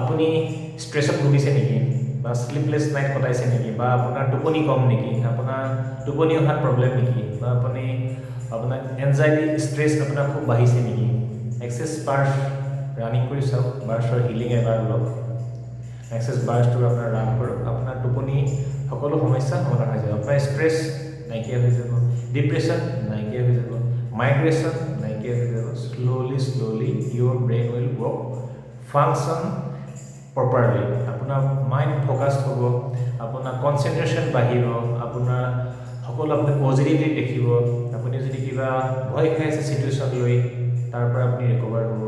আপুনি ষ্ট্ৰেছত ভুগিছে নেকি বা স্লিপলেছ নাইট কটাইছে নেকি বা আপোনাৰ টোপনি কম নেকি আপোনাৰ টোপনি অহাৰ প্ৰব্লেম নেকি বা আপুনি আপোনাৰ এনজাইটি ষ্ট্ৰেছ আপোনাৰ খুব বাঢ়িছে নেকি এক্সেছ বাৰ্ছ ৰানিং কৰি চাওক বাৰ্ছৰ হিলিং এবাৰ লওক এক্সেছ বাৰ্ছটো আপোনাৰ ৰান কৰক আপোনাৰ টোপনি সকলো সমস্যা সমাধান হৈ যাব আপোনাৰ ষ্ট্ৰেছ নাইকিয়া হৈ যাব ডিপ্ৰেশ্যন নাইকিয়া হৈ যাব মাইগ্ৰেশ্যন নাইকিয়া হৈ যাব slowly your brain will work function properly আপোনাৰ মাইণ্ড ফ'কাছ হ'ব আপোনাৰ কনচেনট্ৰেশ্যন বাঢ়িব আপোনাৰ সকলো আপুনি পজিটিভলি দেখিব আপুনি যদি কিবা ভয় খাই আছে চিটুৱেশ্যন লৈ তাৰ পৰা আপুনি ৰিকভাৰ হ'ব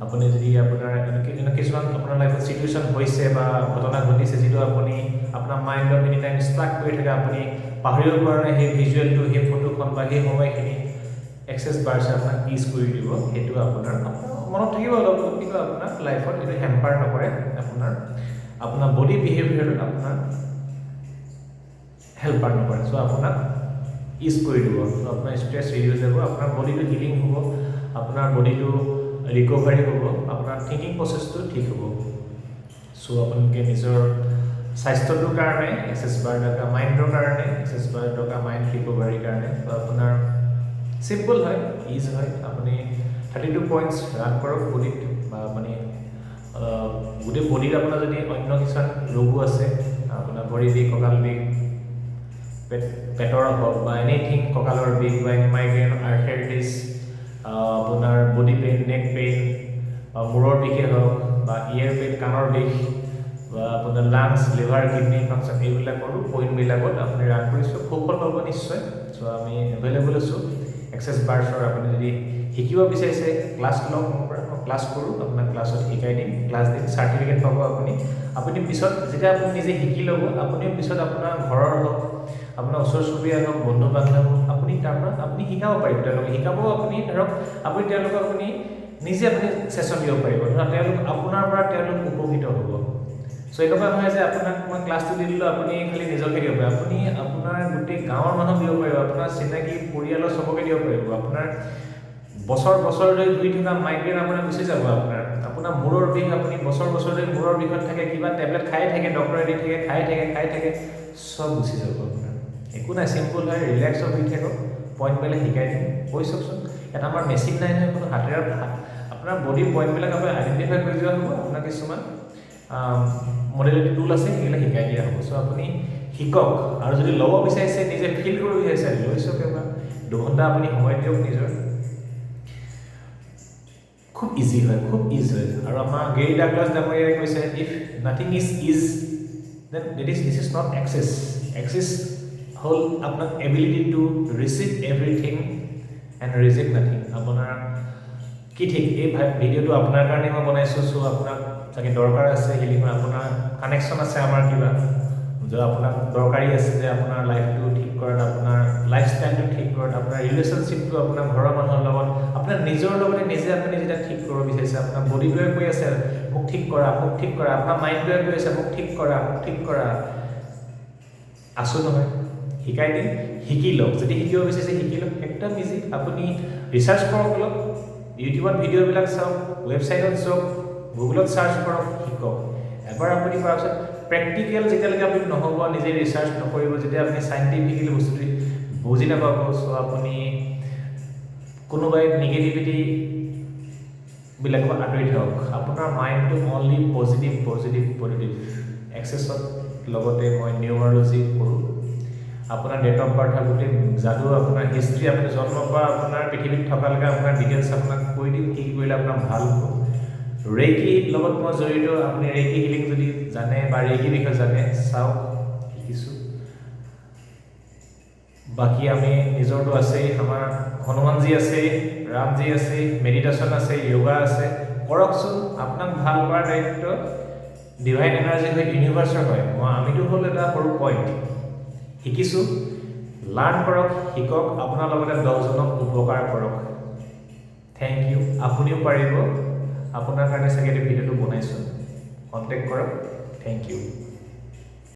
আপুনি যদি আপোনাৰ কিছুমান আপোনাৰ লাইফত চিটুৱেশ্যন হৈছে বা ঘটনা ঘটিছে যিটো আপুনি আপোনাৰ মাইণ্ডত এনি টাইম ষ্ট্ৰাক কৰি থাকে আপুনি পাহৰিব পৰা নাই সেই ভিজুৱেলটো সেই ফটোখন বা সেই সময়খিনি এক্সেছ বাৰ্ছে আপোনাক ইউজ কৰি দিব সেইটো আপোনাৰ মনত থাকিব অলপ কিন্তু আপোনাৰ লাইফত এইটো হেম্পাৰ নকৰে আপোনাৰ বডি বিহেভিয়াৰত আপোনাৰ হেল্পাৰ নকৰে চ' আপোনাক ইউজ কৰি দিব চ' আপোনাৰ ষ্ট্ৰেছ ৰিডিউচ হ'ব আপোনাৰ বডিটো হিলিং হ'ব আপোনাৰ বডিটো ৰিকভাৰী হ'ব আপোনাৰ থিংকিং প্ৰচেছটো ঠিক হ'ব চ' আপোনালোকে নিজৰ স্বাস্থ্যটোৰ কাৰণে এক্সেছ বাৰ দৰকাৰ মাইণ্ডৰ কাৰণে এক্সেছ বাৰ দৰকাৰ মাইণ্ড ৰিকভাৰীৰ কাৰণে চ' আপোনাৰ চিম্পল হয় ইজ হয় আপুনি 32 পইণ্টছ ৰান কৰক বডিত বা আপুনি গোটেই বডিত আপোনাৰ যদি অন্য কিছুমান ৰোগো আছে আপোনাৰ ভৰি বিষ কঁকাল বিষ পেটৰ হওক বা এনিথিং কঁকালৰ বিষ বা মাইগ্ৰেইন আৰ্থ্ৰাইটিছ আপোনাৰ বডি পেইন নেক পেইন বা মূৰৰ বিষে হওক বা ইয়েৰ পেইন কাণৰ বিষ বা আপোনাৰ লাংছ লিভাৰ কিডনি ফাংচন এইবিলাকৰো পইণ্টবিলাকত আপুনি ৰান কৰিছোঁ সুফল পাব নিশ্চয় চ' আমি এভেইলেবল আছোঁ এক্সেছ বাৰ্ছৰ আপুনি যদি শিকিব বিচাৰিছে ক্লাছ লওক মোৰ পৰা মই ক্লাছ কৰোঁ আপোনাক ক্লাছত শিকাই দিম ক্লাছ দিম চাৰ্টিফিকেট পাব আপুনি পিছত যেতিয়া আপুনি নিজে শিকি ল'ব আপুনিও পিছত আপোনাৰ ঘৰৰ হওক আপোনাৰ ওচৰ চুবুৰীয়া হওক বন্ধু বান্ধৱ আপুনি তাৰ পৰা আপুনি শিকাব পাৰিব তেওঁলোকে শিকাব আপুনি ধৰক আপুনি তেওঁলোকক আপুনি নিজে আপুনি ছেশ্যন দিব পাৰিব ধৰক তেওঁলোক আপোনাৰ পৰা তেওঁলোক উপকৃত হ'ব চ' এনেকুৱা নহয় যে আপোনাক মই ক্লাছটো দি দিলোঁ আপুনি খালি নিজকে দিব পাৰিব আপুনি আপোনাৰ গোটেই গাঁৱৰ মানুহক দিব পাৰিব আপোনাৰ চিনাকি পৰিয়ালৰ চবকে দিব পাৰিব আপোনাৰ বছৰ ধৰি ঘূৰি থকা মাইগ্ৰেইন আপোনাৰ গুচি যাব আপোনাৰ মূৰৰ বিষ আপুনি বছৰ ধৰি মূৰৰ বিষত থাকে কিবা টেবলেট খাই থাকে ডক্টৰে দি থাকে খাই থাকে চব গুচি যাব আপোনাৰ একো নাই চিম্পল হয় ৰিলেক্স হৈ থাকক পইণ্টবিলাক শিকাই দিম কৈ চাওকচোন এটা আমাৰ মেচিন নাই নহয় কোনো হাতেৰে আপোনাৰ বডিৰ পইণ্টবিলাক আপুনি আইডেণ্টিফাই কৰি যোৱা হ'ব আপোনাৰ কিছুমান মডেলিটি টুল আছে সেইবিলাক শিকাই দিয়া হ'ব চ' আপুনি শিকক আৰু যদি ল'ব বিচাৰিছে নিজে ফিল কৰিব বিচাৰিছে লৈ চাওক এবাৰ 2 ঘণ্টা আপুনি সময় দিয়ক নিজৰ খুব ইজি হয় আৰু আমাৰ গেৰী ডাগলাছ ডাঙৰীয়াই কৈছে if nothing is then this is not excess হ'ল আপোনাৰ ability to receive everything and reject nothing আপোনাৰ কি ঠিক এই ভিডিঅ'টো আপোনাৰ কাৰণে মই বনাইছোঁ চ' আপোনাক চাগে দৰকাৰ আছে হিলিঙৰ আপোনাৰ কানেকশ্যন আছে আমাৰ কিবা যে আপোনাক দৰকাৰী আছে যে আপোনাৰ লাইফটো ঠিক কৰাত আপোনাৰ লাইফষ্টাইলটো ঠিক কৰাত আপোনাৰ ৰিলেশ্যনশ্বিপটো আপোনাৰ ঘৰৰ মানুহৰ লগত আপোনাৰ নিজৰ লগতে নিজে আপুনি যেতিয়া ঠিক কৰিব বিচাৰিছে আপোনাৰ বডিটোৱে কৈ আছে মোক ঠিক কৰা আপোনাৰ মাইণ্ডটোৱে কৈ আছে মোক ঠিক কৰা আছোঁ নহয় শিকাই দিম শিকি লওক যদি শিকিব বিচাৰিছে শিকি লওক একদম ইজি আপুনি ৰিচাৰ্চ কৰক অলপ ইউটিউবত ভিডিঅ'বিলাক চাওক ৱেবছাইটত চাওক গুগলত চাৰ্চ কৰক শিকক এবাৰ আপুনি কৰাৰ পিছত প্ৰেক্টিকেল যেতিয়ালৈকে আপুনি নহ'ব নিজে ৰিচাৰ্চ নকৰিব যেতিয়া আপুনি চাইণ্টিফিকেলি বস্তুটো বুজি নাপাব চ' আপুনি কোনোবাই নিগেটিভিটিবিলাকৰ আঁতৰি থাকক আপোনাৰ মাইণ্ডটো অনলি পজিটিভ এক্সেছত লগতে মই নিউমাৰলজি কৰোঁ আপোনাৰ ডেট অফ বাৰ্থ গোটেই যাদু আপোনাৰ হিষ্ট্ৰী আপুনি জন্মৰ পৰা আপোনাৰ পৃথিৱীত থকালৈকে আপোনাৰ ডিটেইলছ আপোনাক কৈ দিম কি কৰিলে আপোনাৰ ভাল হ'ব ৰেকি লগত মই জড়িত আপুনি ৰেকি হিলিং যদি জানে বা ৰেকি বিষয়ে জানে চাওক শিকিছোঁ বাকী আমি নিজৰটো আছেই আমাৰ হনুমানজী আছে ৰামজী আছে মেডিটেশ্যন আছে য়োগা আছে কৰকচোন আপোনাক ভাল কৰাৰ দায়িত্ব ডিভাইন এনাৰ্জি হয় ইউনিভাৰ্চৰ হয় আমিতো হ'ল এটা সৰু পইণ্ট শিকিছোঁ লাৰ্ণ কৰক শিকক আপোনাৰ লগতে 10জনক উপকাৰ কৰক থেংক ইউ আপুনিও পাৰিব আপোনাৰ কাৰণে চাগে ভিডিঅ'টো বনাইছোঁ কণ্টেক্ট কৰক থেংক ইউ